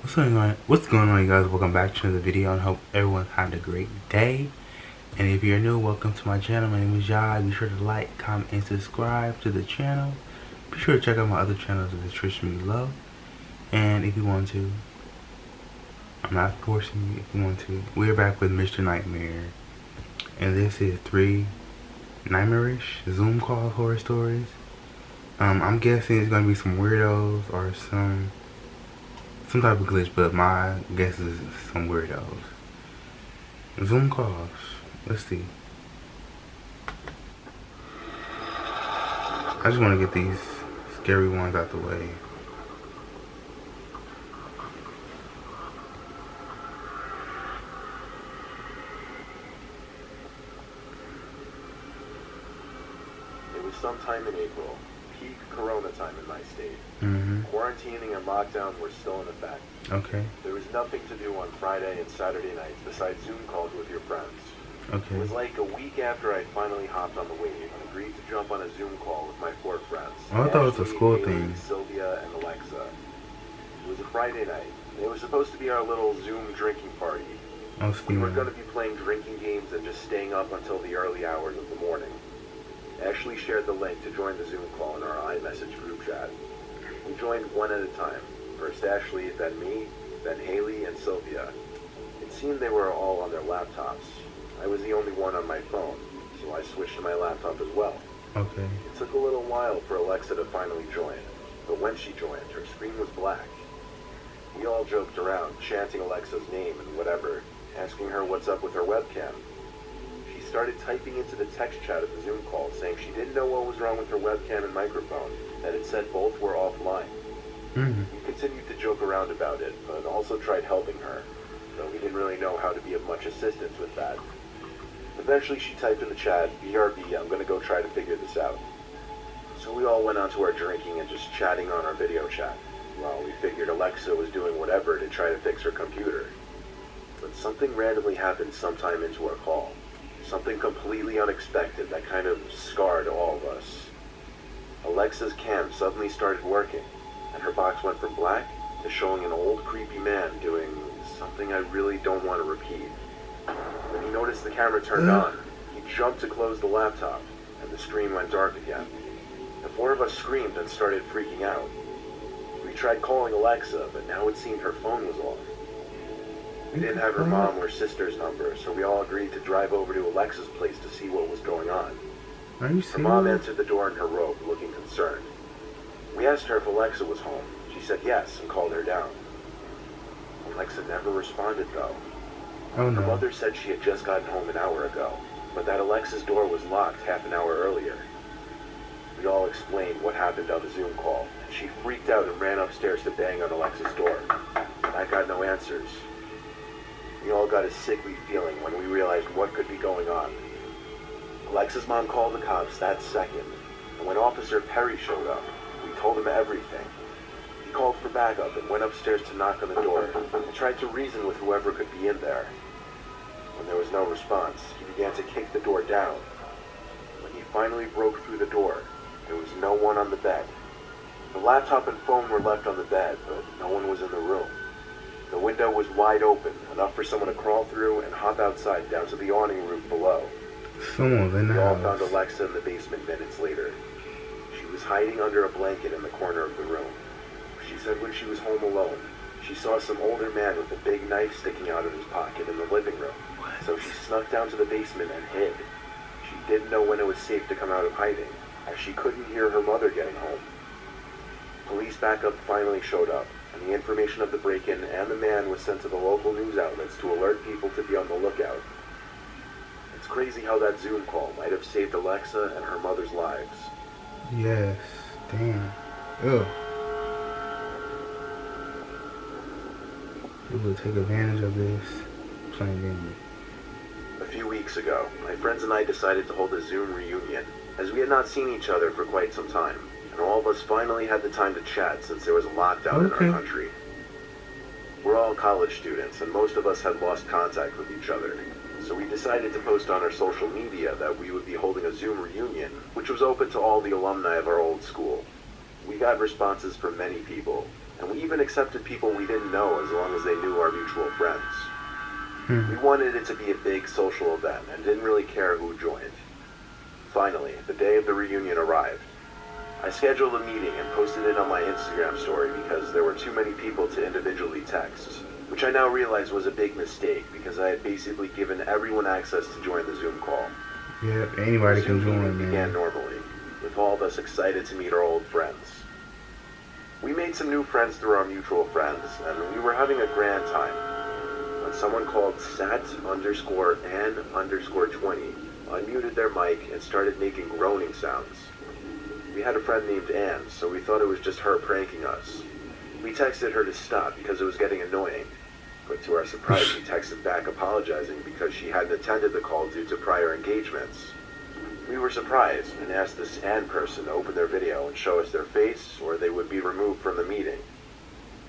What's going on, you guys? Welcome back to another video and hope everyone's having a great day. And if you're new, welcome to my channel. My name is Jai. Be sure to like, comment, and subscribe to the channel. Be sure to check out my other channels in the description below. And if you want to, I'm not forcing you if you want to. We're back with Mr. Nightmare. And this is 3 Nightmarish Zoom call horror stories. I'm guessing it's gonna be some weirdos or some type of glitch, but my guess is some weirdos. Zoom calls. Let's see. I just want to get these scary ones out the way. It was sometime in April, peak corona time in my state. Mm-hmm. Quarantining and lockdown were still in effect. Okay. There was nothing to do on Friday and Saturday nights besides Zoom calls with your friends. Okay. It was like a week after I finally hopped on the wave and agreed to jump on a Zoom call with my 4 friends. Oh, I thought it was a Ashley, school Haley, thing. Sylvia, and Alexa. It was a Friday night. It was supposed to be our little Zoom drinking party. We were going to be playing drinking games and just staying up until the early hours of the morning. Ashley shared the link to join the Zoom call in our iMessage group chat. We joined one at a time. First Ashley, then me, then Haley and Sylvia. It seemed they were all on their laptops. I was the only one on my phone, so I switched to my laptop as well. Okay. It took a little while for Alexa to finally join, but when she joined, her screen was black. We all joked around, chanting Alexa's name and whatever, asking her what's up with her webcam. She started typing into the text chat of the Zoom call, saying she didn't know what was wrong with her webcam and microphone, that it said both were offline. Mm-hmm. We continued to joke around about it, but also tried helping her, though we didn't really know how to be of much assistance with that. Eventually she typed in the chat, "BRB, I'm gonna go try to figure this out." So we all went on to our drinking and just chatting on our video chat, while we figured Alexa was doing whatever to try to fix her computer. But something randomly happened sometime into our call. Something completely unexpected that kind of scarred all of us. Alexa's cam suddenly started working, and her box went from black to showing an old creepy man doing something I really don't want to repeat. When he noticed the camera turned on, he jumped to close the laptop, and the screen went dark again. The 4 of us screamed and started freaking out. We tried calling Alexa, but now it seemed her phone was off. We didn't have her mom or sister's number, so we all agreed to drive over to Alexa's place to see what was going on. Are you Her mom serious? answered the door in her robe, looking concerned. We asked her if Alexa was home. She said yes and called her down. Alexa never responded, though. Oh Her no. mother said she had just gotten home an hour ago, but that Alexa's door was locked half an hour earlier. We all explained what happened on the Zoom call, and she freaked out and ran upstairs to bang on Alexa's door. I got no answers. We all got a sickly feeling when we realized what could be going on. Alexa's mom called the cops that second, and when Officer Perry showed up, we told him everything. He called for backup and went upstairs to knock on the door and tried to reason with whoever could be in there. When there was no response, he began to kick the door down. When he finally broke through the door, there was no one on the bed. The laptop and phone were left on the bed, but no one was in the room. The window was wide open, enough for someone to crawl through and hop outside down to the awning roof below. Someone's in the We all found house. Alexa in the basement minutes later. She was hiding under a blanket in the corner of the room. She said when she was home alone, she saw some older man with a big knife sticking out of his pocket in the living room. So she snuck down to the basement and hid. She didn't know when it was safe to come out of hiding, as she couldn't hear her mother getting home. Police backup finally showed up, and the information of the break-in and the man was sent to the local news outlets to alert people to be on the lookout. It's crazy how that Zoom call might have saved Alexa and her mother's lives. Yes. Damn. Ugh. People take advantage of this playing games. A few weeks ago, my friends and I decided to hold a Zoom reunion, as we had not seen each other for quite some time, and all of us finally had the time to chat since there was a lockdown in our country. We're all college students, and most of us had lost contact with each other, so we decided to post on our social media that we would be holding a Zoom reunion, which was open to all the alumni of our old school. We got responses from many people, And we even accepted people we didn't know as long as they knew our mutual friends. We wanted it to be a big social event and didn't really care who joined. Finally, the day of the reunion arrived. I scheduled a meeting and posted it on my Instagram story because there were too many people to individually text, which I now realize was a big mistake because I had basically given everyone access to join the Zoom call. Yep, anybody can join, man. Began normally, with all of us excited to meet our old friends. We made some new friends through our mutual friends, and we were having a grand time when someone called Sat_Ann_20 unmuted their mic and started making groaning sounds. We had a friend named Ann, so we thought it was just her pranking us. We texted her to stop because it was getting annoying, but to our surprise she texted back apologizing because she hadn't attended the call due to prior engagements. We were surprised and asked this Ann person to open their video and show us their face or they would be removed from the meeting.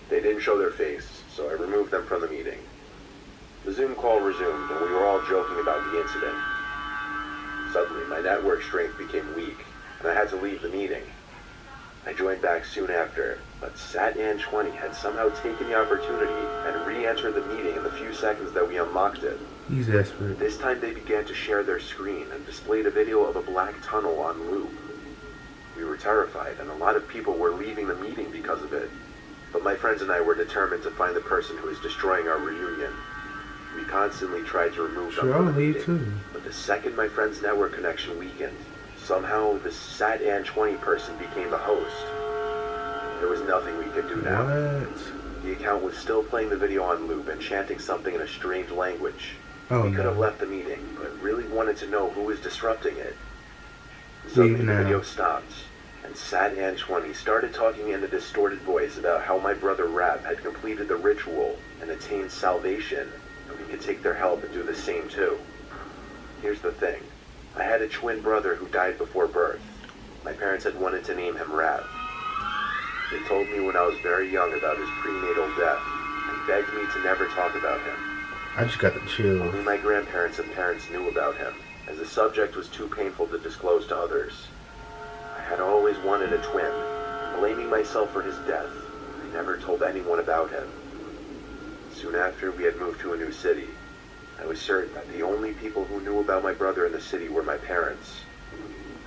They didn't show their face, so I removed them from the meeting. The Zoom call resumed and we were all joking about the incident. Suddenly my network strength became weak and I had to leave the meeting. I joined back soon after, but SatAn20 had somehow taken the opportunity and re-entered the meeting in the few seconds that we unlocked it. He's desperate. This time they began to share their screen and displayed a video of a black tunnel on loop. We were terrified and a lot of people were leaving the meeting because of it. But my friends and I were determined to find the person who was destroying our reunion. We constantly tried to remove them from the meeting, but the second my friend's network connection weakened, somehow the SatAn20 person became the host. There was nothing we could do now. What? The account was still playing the video on loop and chanting something in a strange language. We could have left the meeting, but really wanted to know who was disrupting it. Suddenly the video stopped, and SatAn20 started talking in a distorted voice about how my brother Rab had completed the ritual and attained salvation, and we could take their help and do the same too. Here's the thing. I had a twin brother who died before birth. My parents had wanted to name him Rab. They told me when I was very young about his prenatal death and begged me to never talk about him. I just got the chills. Only my grandparents and parents knew about him, as the subject was too painful to disclose to others. I had always wanted a twin, blaming myself for his death. I never told anyone about him. Soon after, we had moved to a new city. I was certain that the only people who knew about my brother in the city were my parents.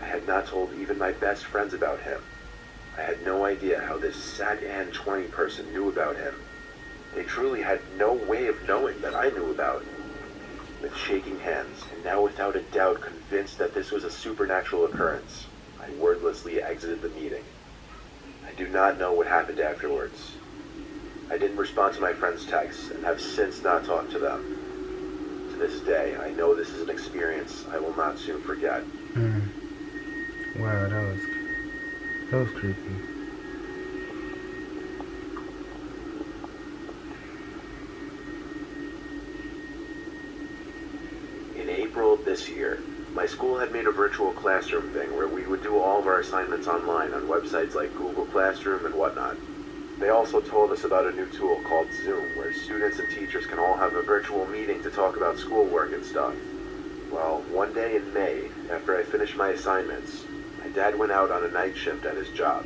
I had not told even my best friends about him. I had no idea how this SatAn20 person knew about him. They truly had no way of knowing that I knew about. With shaking hands, and now without a doubt convinced that this was a supernatural occurrence, I wordlessly exited the meeting. I do not know what happened afterwards. I didn't respond to my friends' texts and have since not talked to them. To this day, I know this is an experience I will not soon forget. Wow, that was creepy. In April of this year, my school had made a virtual classroom thing where we would do all of our assignments online on websites like Google Classroom and whatnot. They also told us about a new tool called Zoom, where students and teachers can all have a virtual meeting to talk about schoolwork and stuff. Well, one day in May, after I finished my assignments, my dad went out on a night shift at his job.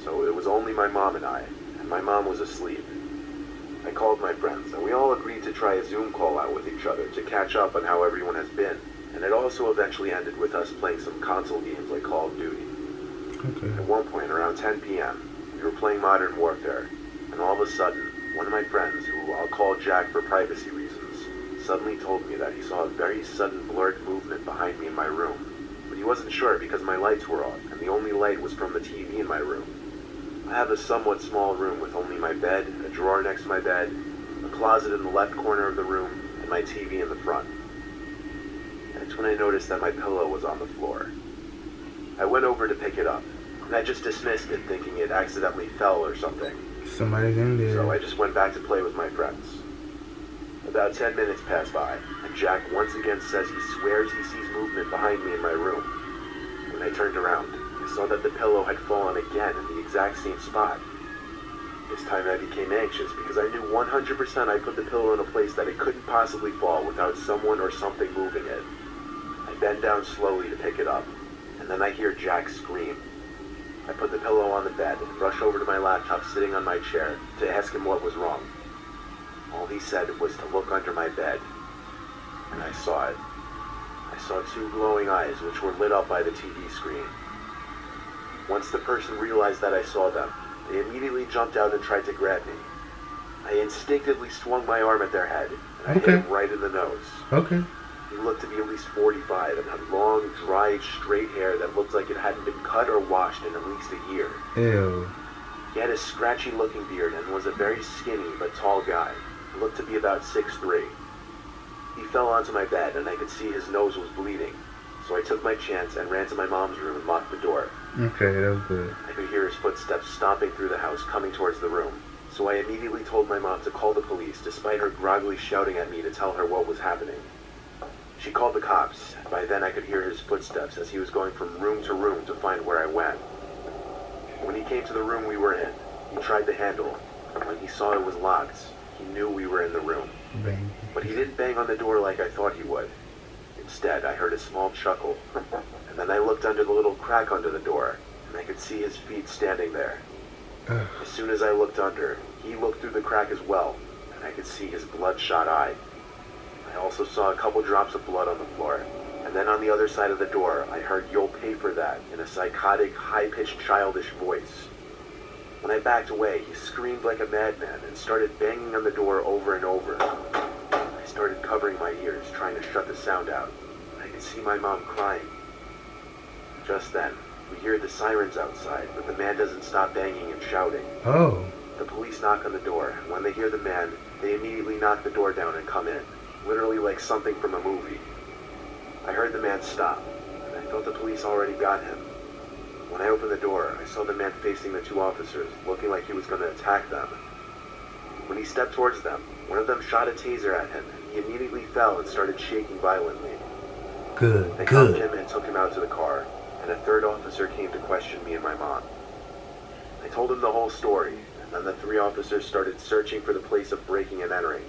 So it was only my mom and my mom was asleep. I called my friends, and we all agreed to try a Zoom call out with each other to catch up on how everyone has been, and it also eventually ended with us playing some console games like Call of Duty. At one point, around 10 p.m., we were playing Modern Warfare, and all of a sudden, one of my friends, who I'll call Jack for privacy reasons, suddenly told me that he saw a very sudden blurred movement behind me in my room, but he wasn't sure because my lights were off, and the only light was from the TV in my room. I have a somewhat small room with only my bed, a drawer next to my bed, a closet in the left corner of the room, and my TV in the front. That's when I noticed that my pillow was on the floor. I went over to pick it up, and I just dismissed it, thinking it accidentally fell or something. Somebody's in there. So I just went back to play with my friends. About 10 minutes passed by, and Jack once again says he swears he sees movement behind me in my room. When I turned around, I saw that the pillow had fallen again in the exact same spot. This time I became anxious because I knew 100% I put the pillow in a place that it couldn't possibly fall without someone or something moving it. I bend down slowly to pick it up, and then I hear Jack scream. I put the pillow on the bed and rushed over to my laptop sitting on my chair to ask him what was wrong. All he said was to look under my bed, and I saw it. I saw two glowing eyes which were lit up by the TV screen. Once the person realized that I saw them, they immediately jumped out and tried to grab me. I instinctively swung my arm at their head, and I hit him right in the nose. Okay. He looked to be at least 45 and had long, dry, straight hair that looked like it hadn't been cut or washed in at least a year. Ew. He had a scratchy-looking beard and was a very skinny but tall guy. He looked to be about 6'3". He fell onto my bed and I could see his nose was bleeding. So I took my chance and ran to my mom's room and locked the door. Okay, that was good. I could hear his footsteps stomping through the house, coming towards the room. So I immediately told my mom to call the police, despite her groggily shouting at me to tell her what was happening. She called the cops. By then I could hear his footsteps as he was going from room to room to find where I went. When he came to the room we were in, he tried the handle. When he saw it was locked, he knew we were in the room. Bang. But he didn't bang on the door like I thought he would. Instead, I heard a small chuckle, and then I looked under the little crack under the door, and I could see his feet standing there. As soon as I looked under, he looked through the crack as well, and I could see his bloodshot eye. I also saw a couple drops of blood on the floor, and then on the other side of the door, I heard "You'll pay for that" in a psychotic, high-pitched, childish voice. When I backed away, he screamed like a madman and started banging on the door over and over. I started covering my ears, trying to shut the sound out. I could see my mom crying. Just then, we hear the sirens outside, but the man doesn't stop banging and shouting. Oh. The police knock on the door, and when they hear the man, they immediately knock the door down and come in, literally like something from a movie. I heard the man stop, and I thought the police already got him. When I opened the door, I saw the man facing the two officers, looking like he was going to attack them. When he stepped towards them, one of them shot a taser at him, and he immediately fell and started shaking violently. They cuffed him and took him out to the car, and a third officer came to question me and my mom. I told him the whole story, and then the three officers started searching for the place of breaking and entering.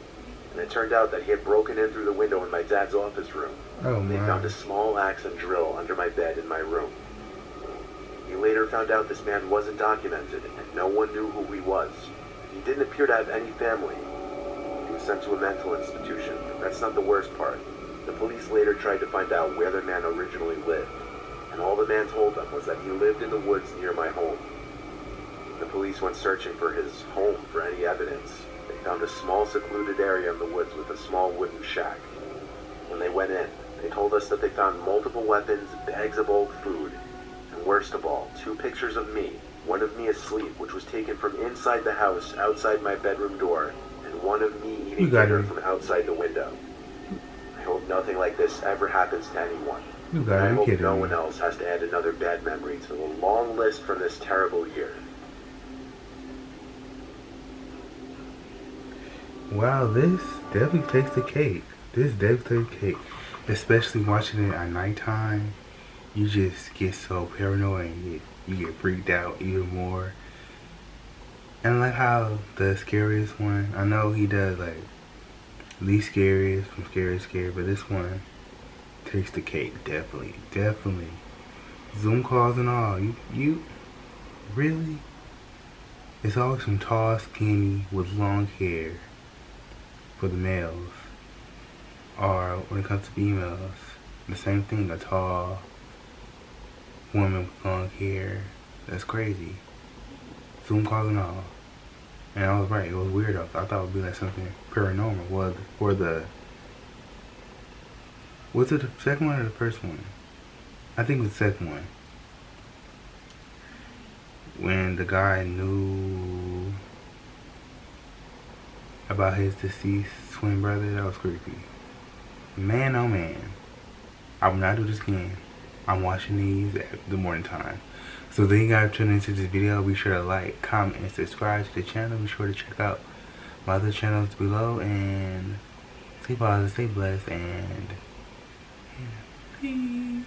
And it turned out that he had broken in through the window in my dad's office room. Oh, They found a small axe and drill under my bed in my room. We later found out this man wasn't documented, and no one knew who he was. He didn't appear to have any family. He was sent to a mental institution, but that's not the worst part. The police later tried to find out where the man originally lived, and all the man told them was that he lived in the woods near my home. The police went searching for his home for any evidence. They found a small secluded area in the woods with a small wooden shack. When they went in, they told us that they found multiple weapons, bags of old food, and worst of all, 2 pictures of me, one of me asleep, which was taken from inside the house outside my bedroom door, and one of me eating dinner from outside the window. I hope nothing like this ever happens to anyone. I hope no one else has to add another bad memory to the long list from this terrible year. Wow, this definitely takes the cake. This definitely takes the cake. Especially watching it at nighttime. You just get so paranoid and you get freaked out even more. And like how the scariest one, I know he does like least scariest from scary, but this one takes the cake, definitely. Zoom calls and all. You really? It's always some tall, skinny with long hair for the males. Or when it comes to females, the same thing, a tall woman with long hair. That's crazy. Zoom calls and all. And I was right, it was weird. I thought it would be like something paranormal. Was it the second one or the first one? I think it was the second one. When the guy knew about his deceased twin brother, that was creepy. Man, oh man. I will not do this again. I'm watching these at the morning time. So thank you guys for tuning into this video. Be sure to like, comment, and subscribe to the channel. Be sure to check out my other channels below. And stay positive, stay blessed, and peace.